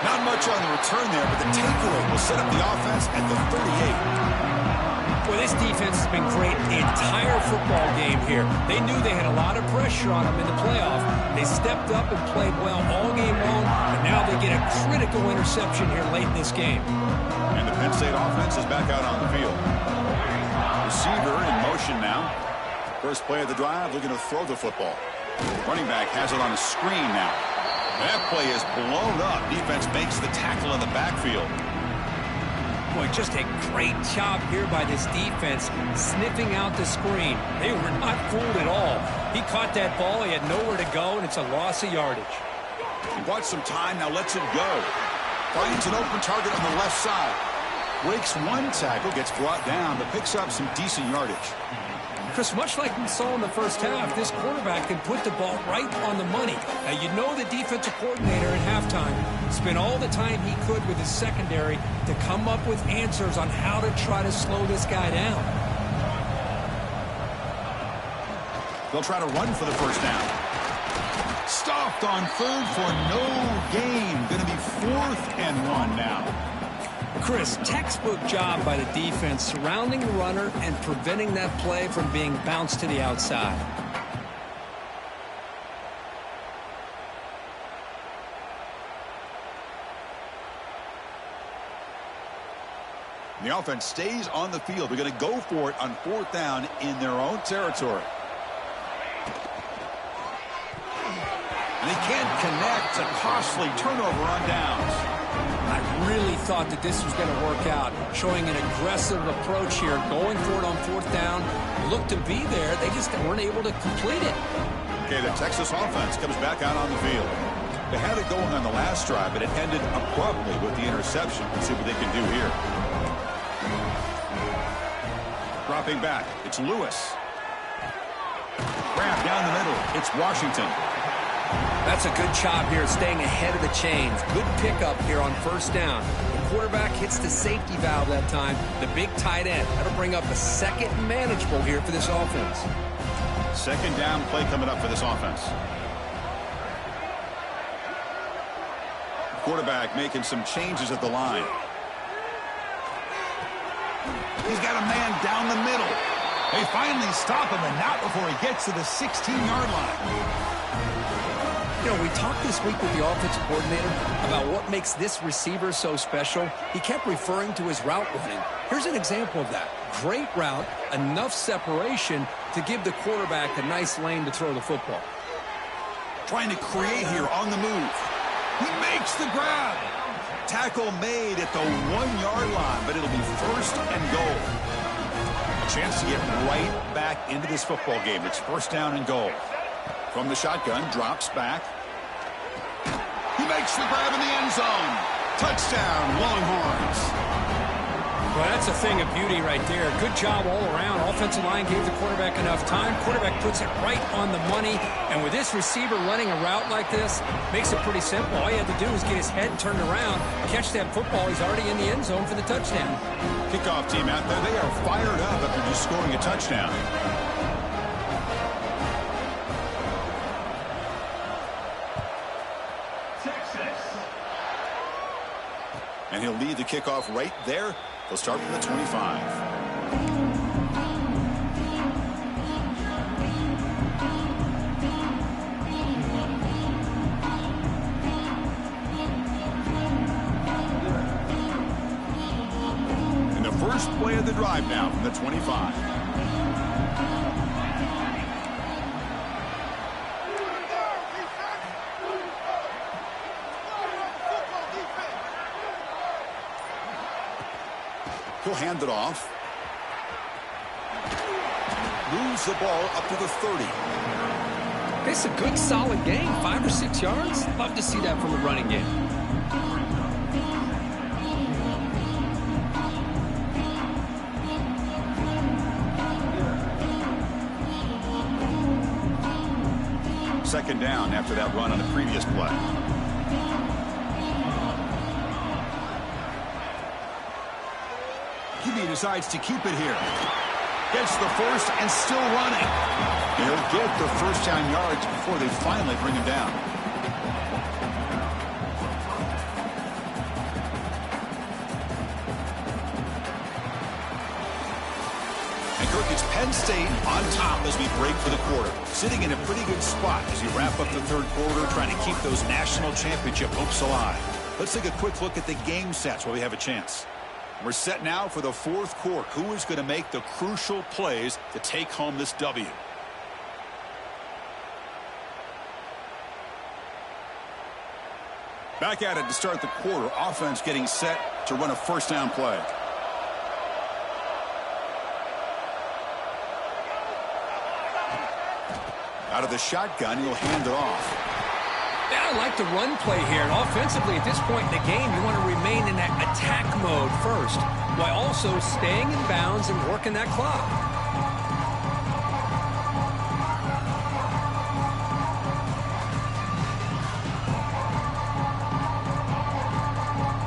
Not much on the return there, but the takeaway will set up the offense at the 38. Boy, this defense has been great the entire football game here. They knew they had a lot of pressure on them in the playoff. They stepped up and played well all game long, and now they get a critical interception here late in this game. And the Penn State offense is back out on the field. Receiver in motion now. First play of the drive, looking to throw the football. Running back has it on a screen now. That play is blown up. Defense makes the tackle in the backfield. Boy, just a great job here by this defense, sniffing out the screen. They were not fooled at all. He caught that ball, he had nowhere to go, and it's a loss of yardage. He bought some time, now lets it go. Finds an open target on the left side. Breaks one tackle, gets brought down, but picks up some decent yardage. Chris, much like we saw in the first half, this quarterback can put the ball right on the money. Now, you know the defensive coordinator at halftime spent all the time he could with his secondary to come up with answers on how to try to slow this guy down. They'll try to run for the first down. Stopped on 3rd for no gain. Going to be 4th and 1 now. Chris, textbook job by the defense surrounding the runner and preventing that play from being bounced to the outside. The offense stays on the field. They're going to go for it on 4th down in their own territory. And they can't connect. A costly turnover on downs. I really thought that this was going to work out, showing an aggressive approach here, going for it on 4th down. Looked to be there. They just weren't able to complete it. Okay, the Texas offense comes back out on the field. They had it going on the last drive, but it ended abruptly with the interception. Let's see what they can do here. Dropping back, it's Lewis. Grab down the middle, it's Washington. That's a good job here, staying ahead of the chains. Good pickup here on 1st down. The quarterback hits the safety valve that time. The big tight end. That'll bring up a second manageable here for this offense. Second down play coming up for this offense. Quarterback making some changes at the line. He's got a man down the middle. They finally stop him, and not before he gets to the 16-yard line. You know, we talked this week with the offensive coordinator about what makes this receiver so special. He kept referring to his route running. Here's an example of that. Great route, enough separation to give the quarterback a nice lane to throw the football. Trying to create here on the move. He makes the grab. Tackle made at the 1-yard line, but it'll be first and goal. A chance to get right back into this football game. It's first down and goal. From the shotgun, drops back. He makes the grab in the end zone. Touchdown, Longhorns. Well, that's a thing of beauty right there. Good job all around. Offensive line gave the quarterback enough time. Quarterback puts it right on the money. And with this receiver running a route like this, makes it pretty simple. All you have to do is get his head turned around, catch that football. He's already in the end zone for the touchdown. Kickoff team out there, they are fired up after just scoring a touchdown. And he'll lead the kickoff right there. He'll start from the 25. And the first play of the drive now from the 25. He'll hand it off. Moves the ball up to the 30. It's a good, solid game. 5 or 6 yards. Love to see that from the running game. Second down after that run on the previous play. He decides to keep it here. Gets the first and still running. He'll get the first down yards before they finally bring him down. And Kirk, it's Penn State on top as we break for the quarter. Sitting in a pretty good spot as you wrap up the third quarter, trying to keep those national championship hopes alive. Let's take a quick look at the game sets while we have a chance. We're set now for the fourth quarter. Who is going to make the crucial plays to take home this W? Back at it to start the quarter. Offense getting set to run a first down play. Out of the shotgun, he'll hand it off. Yeah, I like the run play here. And offensively, at this point in the game, you want to remain in that attack mode first, while also staying in bounds and working that clock.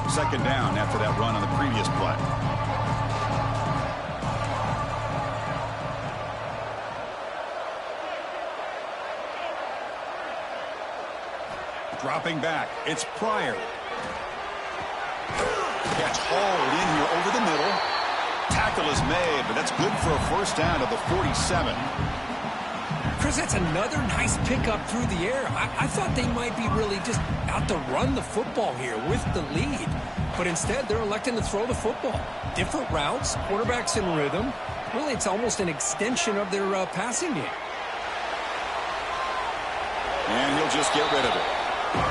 Second down after that run on the previous play. Dropping back, it's Pryor. Catch hauled in here over the middle. Tackle is made, but that's good for a first down to the 47. Chris, that's another nice pickup through the air. I thought they might be really just out to run the football here with the lead. But instead, they're electing to throw the football. Different routes, quarterbacks in rhythm. Really, it's almost an extension of their passing game. And he'll just get rid of it.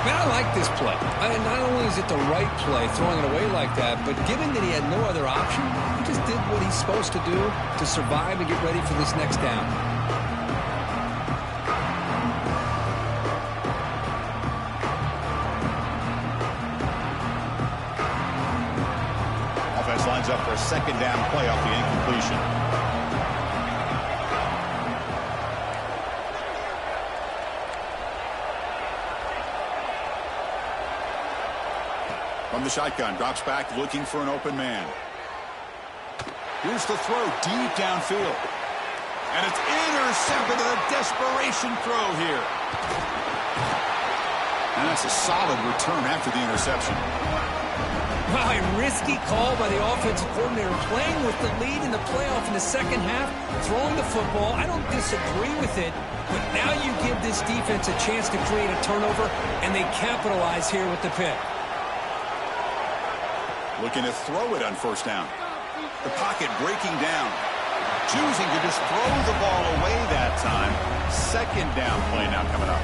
Man, I like this play. Not only is it the right play, throwing it away like that, but given that he had no other option, he just did what he's supposed to do to survive and get ready for this next down. Offense lines up for a second down play off the incompletion. From the shotgun, drops back, looking for an open man. Here's the throw, deep downfield. And it's intercepted in a desperation throw here. And that's a solid return after the interception. Wow, a risky call by the offensive coordinator, playing with the lead in the playoff in the second half, throwing the football. I don't disagree with it, but now you give this defense a chance to create a turnover, and they capitalize here with the pick. Looking to throw it on first down. The pocket breaking down. Choosing to just throw the ball away that time. Second down play now coming up.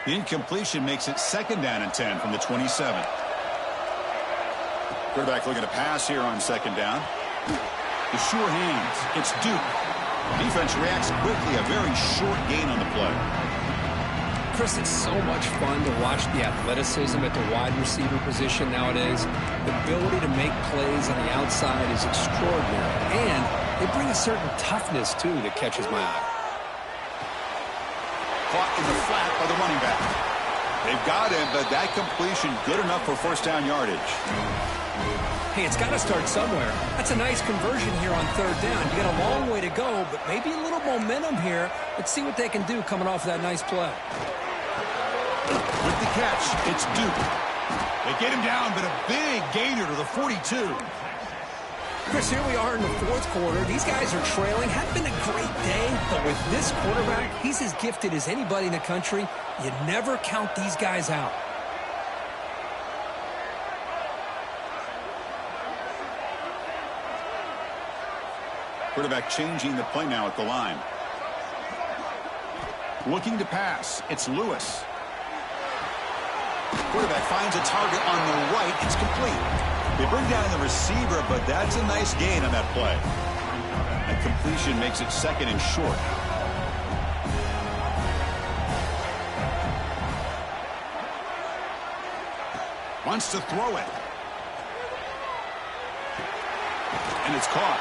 The incompletion makes it second down and 10 from the 27. Quarterback looking to pass here on second down. The sure hands. It's Duke. Defense reacts quickly. A very short gain on the play. Chris, it's so much fun to watch the athleticism at the wide receiver position nowadays. The ability to make plays on the outside is extraordinary. And they bring a certain toughness, too, that catches my eye. Caught in the flat by the running back. They've got him, but that completion good enough for first down yardage. Hey, it's got to start somewhere. That's a nice conversion here on third down. You got a long way to go, but maybe a little momentum here. Let's see what they can do coming off of that nice play. With the catch, it's Duke. They get him down, but a big gainer to the 42. Chris, here we are in the fourth quarter. These guys are trailing. Hadn't been a great day, but with this quarterback, he's as gifted as anybody in the country. You never count these guys out. Quarterback changing the play now at the line. Looking to pass. It's Lewis. Quarterback finds a target on the right. It's complete. They bring down the receiver, but that's a nice gain on that play. That completion makes it second and short. Wants to throw it. And it's caught.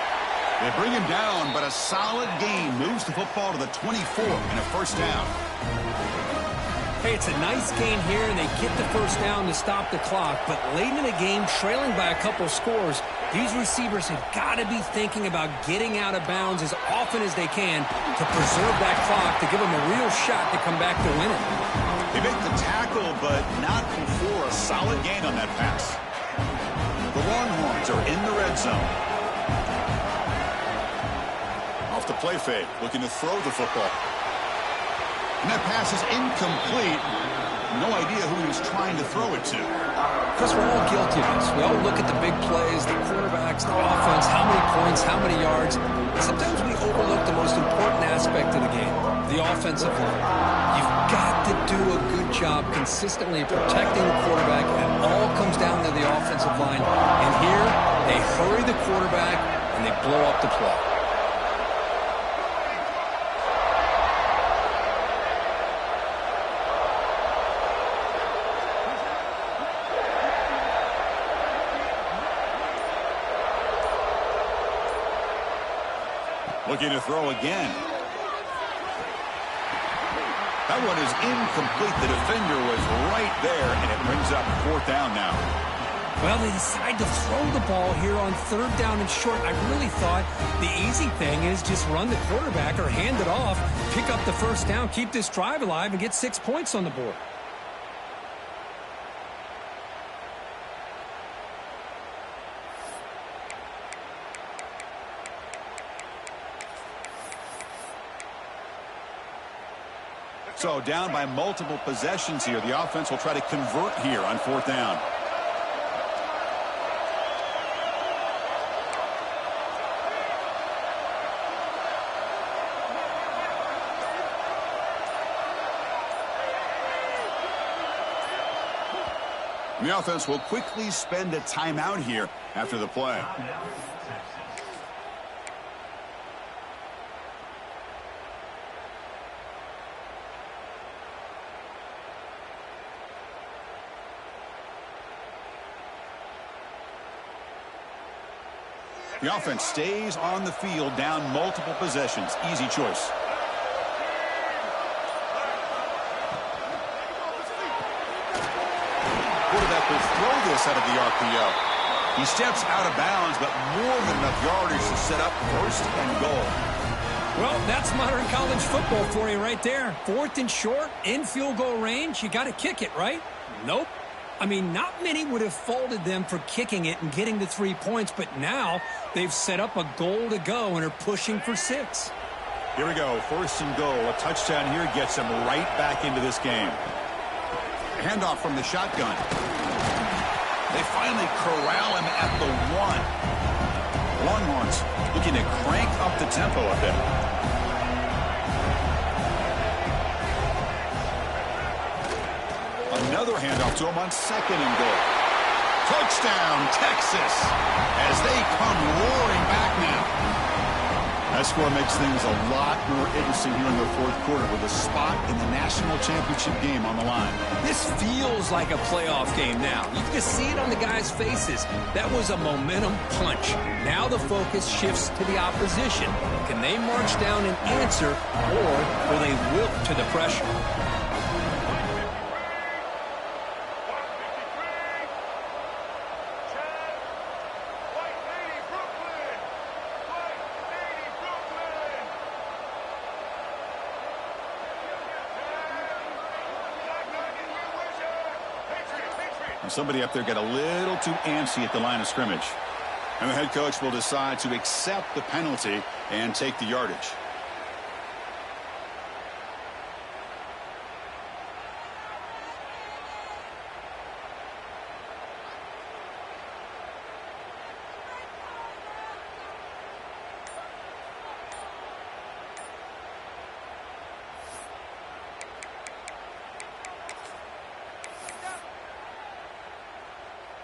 They bring him down, but a solid gain moves the football to the 24 and a first down. Hey, it's a nice gain here, and they get the first down to stop the clock. But late in the game, trailing by a couple scores, these receivers have got to be thinking about getting out of bounds as often as they can to preserve that clock, to give them a real shot to come back to win it. They make the tackle, but not before a solid gain on that pass. The Longhorns are in the red zone. Off the play fake, looking to throw the football. And that pass is incomplete. No idea who he was trying to throw it to. Chris, we're all guilty of this. We all look at the big plays, the quarterbacks, the offense, how many points, how many yards. Sometimes we overlook the most important aspect of the game, the offensive line. You've got to do a good job consistently protecting the quarterback. It all comes down to the offensive line. And here, they hurry the quarterback, and they blow up the play. Looking to throw again. That one is incomplete. The defender was right there, and it brings up fourth down now. Well, they decide to throw the ball here on third down and short. I really thought the easy thing is just run the quarterback or hand it off, pick up the first down, keep this drive alive, and get 6 points on the board. So down by multiple possessions here. The offense will try to convert here on fourth down. The offense will quickly spend a timeout here after the play. The offense stays on the field down multiple possessions. Easy choice. Quarterback will throw this out of the RPO. He steps out of bounds, but more than enough yardage to set up first and goal. Well, that's modern college football for you right there. 4th and short, in field goal range, you got to kick it, right? Nope. I mean, not many would have faulted them for kicking it and getting the 3 points, but now they've set up a goal to go and are pushing for 6. Here we go, 1st and goal. A touchdown here gets them right back into this game. Handoff from the shotgun. They finally corral him at the 1. Longhorns looking to crank up the tempo a bit. Another handoff to him on 2nd and goal. Touchdown, Texas, as they come roaring back now. That score makes things a lot more interesting here in the 4th quarter with a spot in the national championship game on the line. This feels like a playoff game now. You can just see it on the guys' faces. That was a momentum punch. Now the focus shifts to the opposition. Can they march down and answer, or will they wilt to the pressure? Somebody up there got a little too antsy at the line of scrimmage. And the head coach will decide to accept the penalty and take the yardage.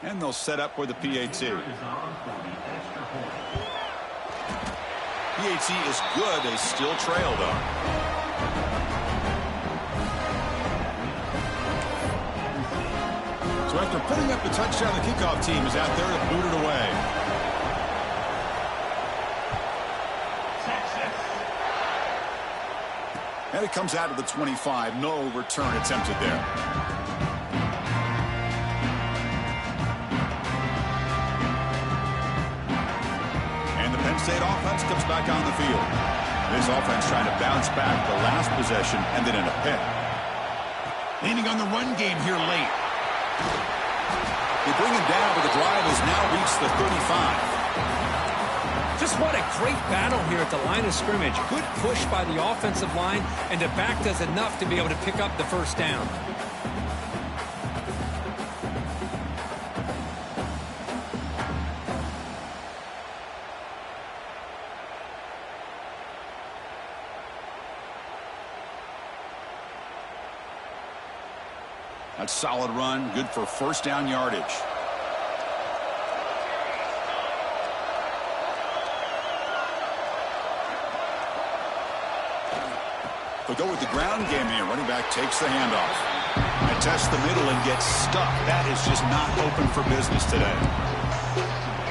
And they'll set up for the PAT. PAT is good. They still trail, though. So after putting up the touchdown, the kickoff team is out there to boot it away. And it comes out of the 25. No return attempted there. State offense comes back on the field. This offense trying to bounce back. The last possession ended in a pick. Leaning on the run game here late. They bring him down, but the drive has now reached the 35. Just what a great battle here at the line of scrimmage. Good push by the offensive line, and the back does enough to be able to pick up the 1st down. That solid run, good for 1st down yardage. They'll go with the ground game here. Running back takes the handoff. And tests the middle and gets stuck. That is just not open for business today.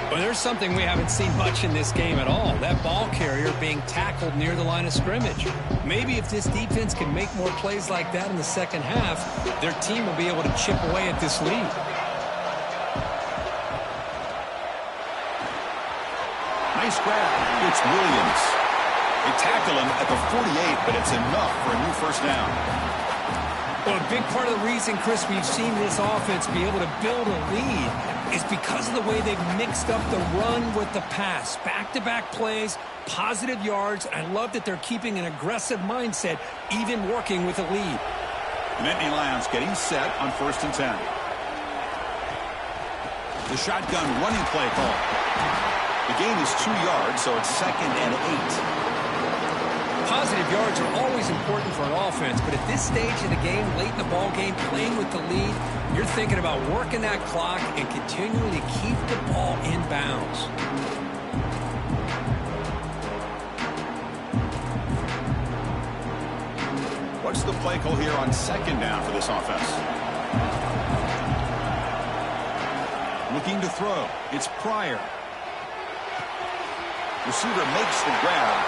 Well, there's something we haven't seen much in this game at all. That ball carrier being tackled near the line of scrimmage. Maybe if this defense can make more plays like that in the 2nd half, their team will be able to chip away at this lead. Nice grab. It's Williams. They tackle him at the 48, but it's enough for a new 1st down. Well, a big part of the reason, Chris, we've seen this offense be able to build a lead is because of the way they've mixed up the run with the pass. Back-to-back plays, positive yards. I love that they're keeping an aggressive mindset, even working with a lead. Nittany Lions getting set on 1st and 10. The shotgun running play call. The gain is 2 yards, so it's 2nd and 8. Positive yards are always important for an offense, but at this stage of the game, late in the ball game, playing with the lead, you're thinking about working that clock and continuing to keep the ball in bounds. What's the play call here on 2nd down for this offense? Looking to throw. It's Pryor. Receiver makes the grab.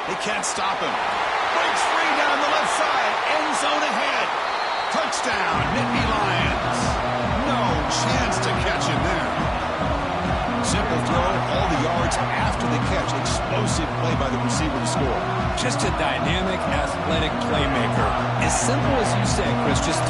They can't stop him. Breaks free down the left side. End zone ahead. Touchdown, Nittany Lions. No chance to catch him there. Simple throw, all the yards after the catch. Explosive play by the receiver to score. Just a dynamic, athletic playmaker. As simple as you said, Chris, just